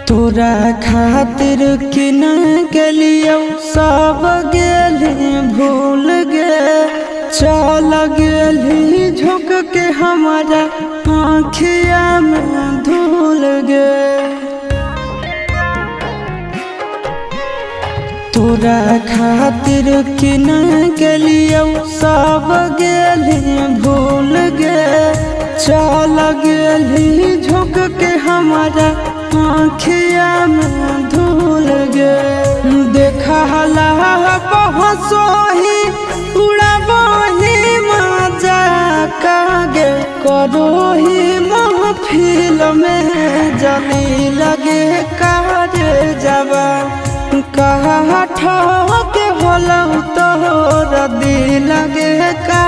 तोरा खातिर किन गेलियो सब गेली भूल गे। चल गेली झुक के हमारा आँखिया में धूल गे। तोरा खातिर किन गेलियो सब गेली भूल गे। चल गेली झुक के हमारा आँखिया में धूल गे। देखला पहुँचोही उड़ाबही मजाक गे। करोही महफिल में जली लगे कारे जवा। कहा ठोके होलौ तोहर दिल लगे का